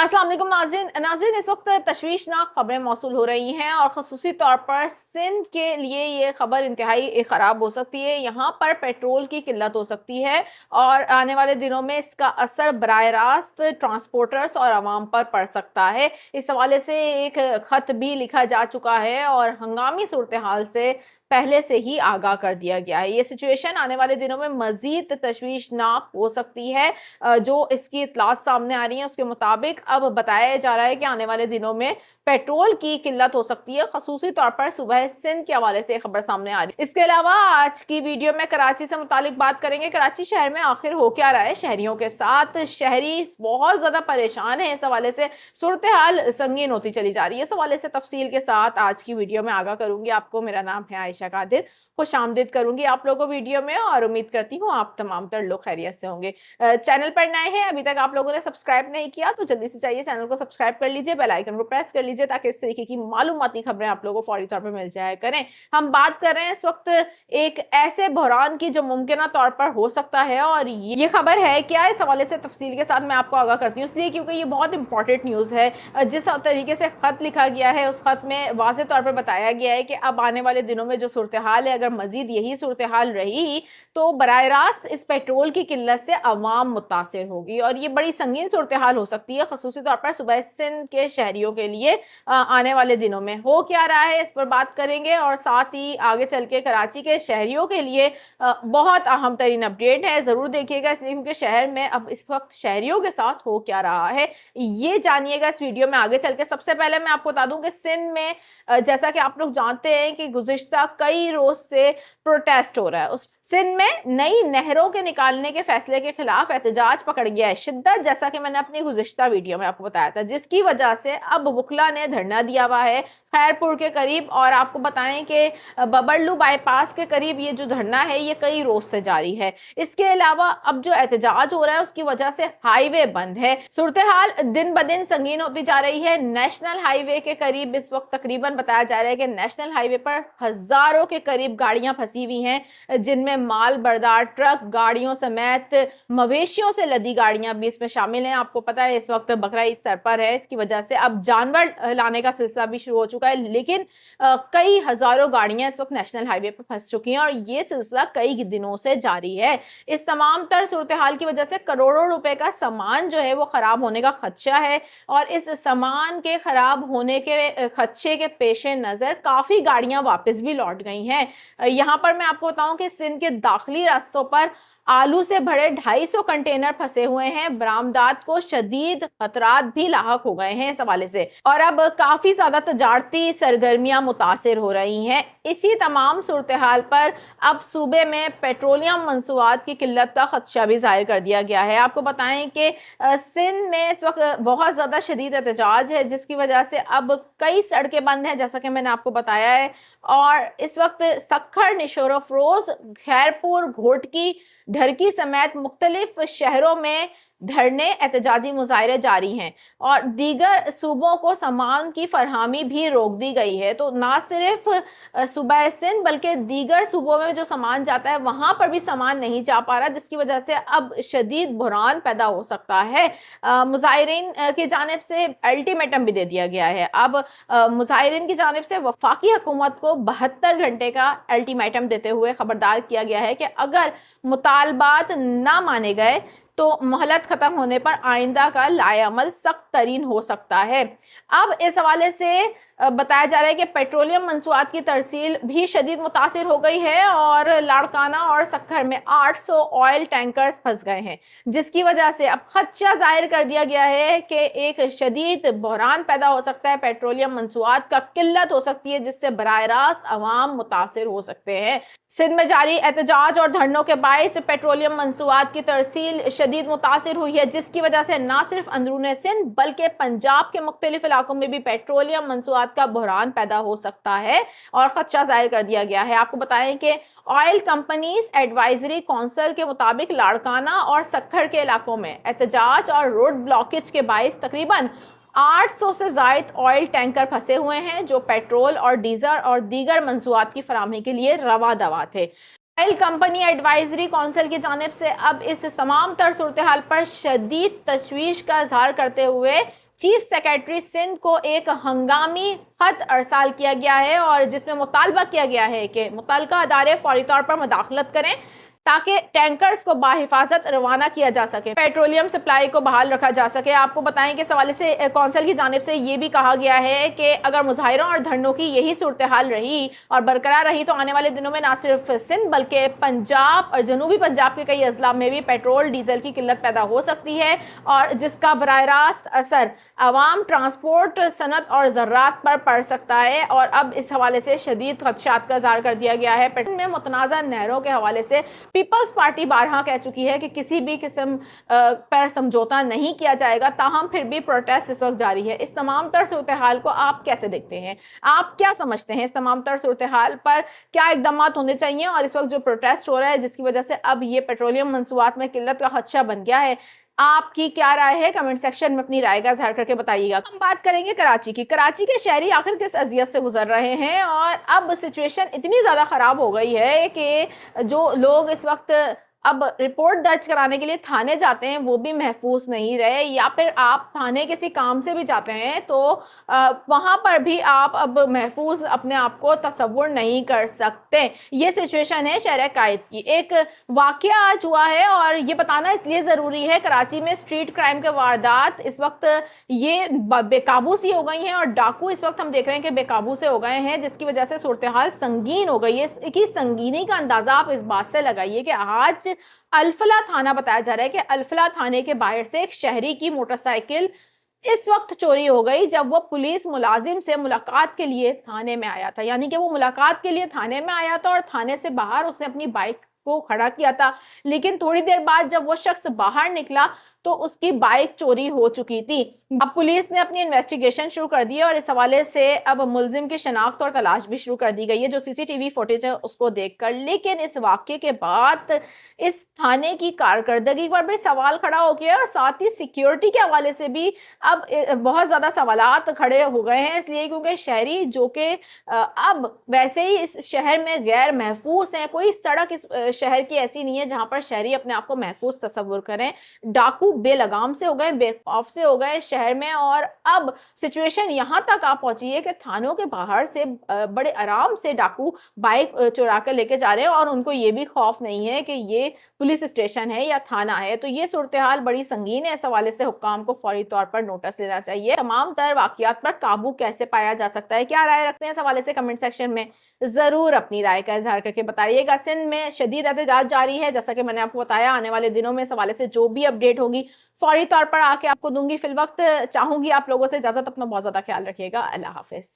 अस्सलाम वालेकुम नाज़रीन, इस वक्त तशवीशनाक खबरें मौसूल हो रही हैं और ख़ुसूसी तौर पर सिंध के लिए ये खबर इंतहाई ख़राब हो सकती है। यहाँ पर पेट्रोल की किल्लत हो सकती है और आने वाले दिनों में इसका असर बराह रास्त ट्रांसपोर्टर्स और आवाम पर पड़ सकता है। इस हवाले से एक ख़त भी लिखा जा चुका है और हंगामी सूरत हाल से पहले से ही आगाह कर दिया गया है। ये सिचुएशन आने वाले दिनों में मज़ीद तशवीशनाक हो सकती है। जो इसकी इत्तलात सामने आ रही है उसके मुताबिक अब बताया जा रहा है कि आने वाले दिनों में पेट्रोल की किल्लत हो सकती है, ख़ुसूसी तौर पर सुबह सिंध के हवाले से खबर सामने आ रही है। इसके अलावा आज की वीडियो में कराची से मुतालिक बात करेंगे। कराची शहर में आखिर हो क्या रहा है शहरियों के साथ। शहरी बहुत ज़्यादा परेशान है, इस हवाले से सूरत हाल संगीन होती चली जा रही है। इस हवाले से तफसील के साथ आज की वीडियो में आगाह करूंगी आपको। मेरा नाम है आयशा कादिर, खुशामदीद करूंगी आप लोगों को वीडियो में और उम्मीद करती हूँ आप तमाम तर लोग खैरियत से होंगे। चैनल पर नए हैं, अभी तक आप लोगों ने सब्सक्राइब नहीं किया तो जल्दी से चाहिए चैनल को सब्सक्राइब कर लीजिए, बेल आइकन को प्रेस कर लीजिए ताकि इस तरीके की मालूमाती खबरें आप लोगों को फौरी तौर पर मिल जाया करें। हम बात कर रहे हैं इस वक्त एक ऐसे बहरान की जो मुमकिन तौर पर हो सकता है और ये खबर है क्या, इस हवाले से तफसील के साथ मैं आपको आगाह करती हूँ, इसलिए क्योंकि ये बहुत इंपॉर्टेंट न्यूज़ है। जिस तरीके से खत लिखा गया है उस खत में वाज़ेह तौर पर बताया गया है कि अब आने वाले दिनों में जो सूरत हाल है, अगर मजीद यही सूरत हाल रही तो बराह रास्त इस पेट्रोल की किल्लत से अवाम मुतासिर होगी और ये बड़ी संगीन सूरत हाल हो सकती है, ख़ुसूसी तौर पर सुबह सिंध के शहरियों के लिए। आने वाले दिनों में हो क्या रहा है इस पर बात करेंगे और साथ ही आगे चल के कराची के शहरियों के लिए बहुत अहम तरीन अपडेट है, ज़रूर देखिएगा, इसलिए क्योंकि शहर में अब इस वक्त शहरियों के साथ हो क्या रहा है ये जानिएगा इस वीडियो में आगे चल के। सबसे पहले मैं आपको बता दूं कि सिंध में जैसा कि आप लोग जानते हैं कि गुज़िश्ता कई रोज से प्रोटेस्ट हो रहा है। उस सिंध में नई नहरों के निकालने के फैसले के खिलाफ एहतजाज पकड़ गया है शिद्दत, जैसा कि मैंने अपनी गुज़िश्ता वीडियो में आपको बताया था, जिसकी वजह से अब वकला ने धरना दिया हुआ है खैरपुर के करीब। और आपको बताएं कि बबरलू बाईपास के करीब ये जो धरना है ये कई रोज से जारी है। इसके अलावा अब जो एहतजाज हो रहा है उसकी वजह से हाईवे बंद है। सूरत हाल दिन ब दिन संगीन होती जा रही है। नेशनल हाईवे के करीब इस वक्त तकरीबन बताया जा रहा है कि नेशनल हाईवे पर हजारों के करीब गाड़ियां फंसी हुई हैं, जिनमें माल बरदार ट्रक गाड़ियों समेत मवेशियों से लदी गाड़ियां भी इसमें शामिल हैं। आपको पता है इस वक्त बकरा ईद सर पर है, इसकी वजह से अब जानवर लाने का सिलसिला भी शुरू हो चुका है, लेकिन कई हजारों गाड़ियां इस वक्त नेशनल हाईवे पर फंस चुकी हैं और ये सिलसिला कई दिनों से जारी है। इस तमाम तर सूरत हाल की वजह से करोड़ों रुपए का सामान जो है वो खराब होने का खदशा है और इस सामान के खराब होने के खदशे के पेश नजर काफी गाड़ियां वापस भी लौट गई हैं। यहाँ पर मैं आपको बताऊं कि सिंध के दाखिली रास्तों पर आलू से भरे 250 कंटेनर फंसे हुए हैं। बरामदात को शदीद खतरात भी लाहक हो गए हैं इस हवाले से और अब काफी ज्यादा तजारती सरगर्मियां मुतासिर हो रही हैं। इसी तमाम सूरत हाल पर अब सूबे में पेट्रोलियम मंसूबात की किल्लत का खदशा भी जाहिर कर दिया गया है। आपको बताएं कि सिंध में इस वक्त बहुत ज्यादा शदीद एहतजाज है, जिसकी वजह से अब कई सड़कें बंद हैं, जैसा कि मैंने आपको बताया है। और इस वक्त सक्खर, निशोर अफरोज, खैरपुर, घोटकी, ढरकी समेत मुख्तलिफ शहरों में धरने, एहतजाजी मुजाहरे जारी हैं और दीगर सूबों को सामान की फरहमी भी रोक दी गई है। तो ना सिर्फ सूबा सिंध बल्कि दीगर सूबों में जो सामान जाता है वहां पर भी सामान नहीं जा पा रहा, जिसकी वजह से अब शदीद बुहरान पैदा हो सकता है। मुजाहिरीन की जानिब से अल्टीमेटम भी दे दिया गया है। अब मुजाहिरीन की जानिब से वफाकी हुकूमत को 72 घंटे का अल्टीमेटम देते हुए खबरदार किया गया है कि अगर मुतालबात ना माने गए तो मोहलत खत्म होने पर आइंदा का लाएअमल सख्त तरीन हो सकता है। अब इस हवाले से बताया जा रहा है कि पेट्रोलियम मंसूबात की तरसील भी शदीद मुतासिर हो गई है और लाड़काना और सक्खर में 800 ऑयल टैंकर्स फंस गए हैं, जिसकी वजह से अब खदशा जाहिर कर दिया गया है कि एक शदीद बहरान पैदा हो सकता है, पेट्रोलियम मंसूबात का किल्लत हो सकती है, जिससे बराह रास्त अवाम मुतासिर हो सकते हैं। सिंध में जारी एहतजाज और धरनों के बायस पेट्रोलियम मंसूबात की तरसील शदीद मुतासिर हुई है, जिसकी वजह से न सिर्फ अंदरून सिंध बल्कि पंजाब के मुख्तलिफ इलाकों में भी पेट्रोलियम मंसूबात का बहरान पैदा हो सकता है और खदशा जाहिर कर दिया गया है। आपको बताएं कि ऑयल कंपनीज एडवाइजरी काउंसिल के मुताबिक लाड़काना और सक्खर के इलाकों में एहतजाज और रोड ब्लॉकेज के बायस तकरीबन 800 से जायद ऑयल टैंकर फंसे हुए हैं, जो पेट्रोल और डीजल और दीगर मंसूबात की फराहमी के लिए रवा दवा थे। ऑयल कंपनी एडवाइजरी काउंसिल की जानिब से अब इस तमाम तर सूरत हाल पर शदीद तशवीश का इजहार करते हुए चीफ सेक्रेटरी सिंध को एक हंगामी खत अरसाल किया गया है और जिसमें मुतालबा किया गया है कि मुतल्लिका अदारे फौरी तौर पर मुदाखलत करें ताकि टैंकर्स को बाहिफाजत रवाना किया जा सके, पेट्रोलियम सप्लाई को बहाल रखा जा सके। आपको बताएं कि इस हवाले से कौंसिल की जानिब से ये भी कहा गया है कि अगर मुजाहिरों और धरनों की यही सूरत हाल रही और बरकरार रही तो आने वाले दिनों में ना सिर्फ सिंध बल्कि पंजाब और जनूबी पंजाब के कई अजला में भी पेट्रोल डीजल की किल्लत पैदा हो सकती है और जिसका बराह रास्त असर अवाम, ट्रांसपोर्ट, सनत और ज़रात पर पड़ सकता है। और अब इस हवाले से शदीद खदशात का इज़हार कर दिया गया है। पेट्रोल में मुतनाज़ा नहरों के हवाले से पीपल्स पार्टी बारहा कह चुकी है कि किसी भी किस्म पर समझौता नहीं किया जाएगा, ताहम फिर भी प्रोटेस्ट इस वक्त जारी है। इस तमाम तर सूरत हाल को आप कैसे देखते हैं? आप क्या समझते हैं इस तमाम तर सूरत हाल पर क्या इकदाम होने चाहिए? और इस वक्त जो प्रोटेस्ट हो रहा है जिसकी वजह से अब ये पेट्रोलियम मंसूबात में किल्लत का खदशा बन गया है, आपकी क्या राय है? कमेंट सेक्शन में अपनी राय का इज़हार करके बताइएगा। हम बात करेंगे कराची की। कराची के शहरी आखिर किस अजियत से गुजर रहे हैं और अब सिचुएशन इतनी ज़्यादा ख़राब हो गई है कि जो लोग इस वक्त अब रिपोर्ट दर्ज कराने के लिए थाने जाते हैं वो भी महफूज नहीं रहे, या फिर आप थाने किसी काम से भी जाते हैं तो वहाँ पर भी आप अब महफूज अपने आप को तसव्वुर नहीं कर सकते। ये सिचुएशन है शहर कायद की। एक वाक़या आज हुआ है और ये बताना इसलिए ज़रूरी है, कराची में स्ट्रीट क्राइम के वारदात इस वक्त ये बेकाबू सी हो गई हैं और डाकू इस वक्त हम देख रहे हैं कि बेकाबू से हो गए हैं, जिसकी वजह से सूरत हाल संगीन हो गई है। इसकी संगीनी का अंदाज़ा आप इस बात से लगाइए कि आज अल्फला थाना बताया जा रहा है कि अल्फला थाने के बाहर से एक शहरी की मोटरसाइकिल इस वक्त चोरी हो गई जब वो पुलिस मुलाजिम से मुलाकात के लिए थाने में आया था। यानी कि वो मुलाकात के लिए थाने में आया था और थाने से बाहर उसने अपनी बाइक को खड़ा किया था, लेकिन थोड़ी देर बाद जब वो शख्स बाहर निकला तो उसकी बाइक चोरी हो चुकी थी। अब पुलिस ने अपनी इन्वेस्टिगेशन शुरू कर दी है और इस हवाले से अब मुलजिम की शनाख्त और तलाश भी शुरू कर दी गई है जो सीसीटीवी फुटेज है उसको देखकर। लेकिन इस वाक़े के बाद इस थाने की कारकर्दगी पर भी सवाल खड़ा हो गया और साथ ही सिक्योरिटी के हवाले से भी अब बहुत ज़्यादा सवालात खड़े हो गए हैं, इसलिए क्योंकि शहरी जो कि अब वैसे ही इस शहर में गैर महफूज हैं। कोई सड़क इस शहर की ऐसी नहीं है जहाँ पर शहरी अपने आप को महफूज तस्वुर करें। डाकू बेलगाम से हो गए, बेखौफ से हो गए शहर में और अब सिचुएशन यहाँ तक आ पहुंची है कि थानों के बाहर से बड़े आराम से डाकू बाइक चुरा कर लेके जा रहे हैं और उनको ये भी खौफ नहीं है कि ये पुलिस स्टेशन है या थाना है। तो ये सूरत हाल बड़ी संगीन है। इस हवाले से हुक्काम को फौरी तौर पर नोटिस लेना चाहिए। तमाम तर वाकयात पर काबू कैसे पाया जा सकता है, क्या राय रखते हैं इस हवाले से कमेंट सेक्शन में जरूर अपनी राय का इजहार करके बताइएगा। सिंध में शदीद एहतजाज जारी है, जैसा कि मैंने आपको बताया। आने वाले दिनों में इस हवाले से जो भी अपडेट होगी फौरी तौर पर आके आपको दूंगी। फिल वक्त चाहूंगी आप लोगों से इजाजत। अपना बहुत ज्यादा ख्याल रखिएगा। अल्लाह हाफिज।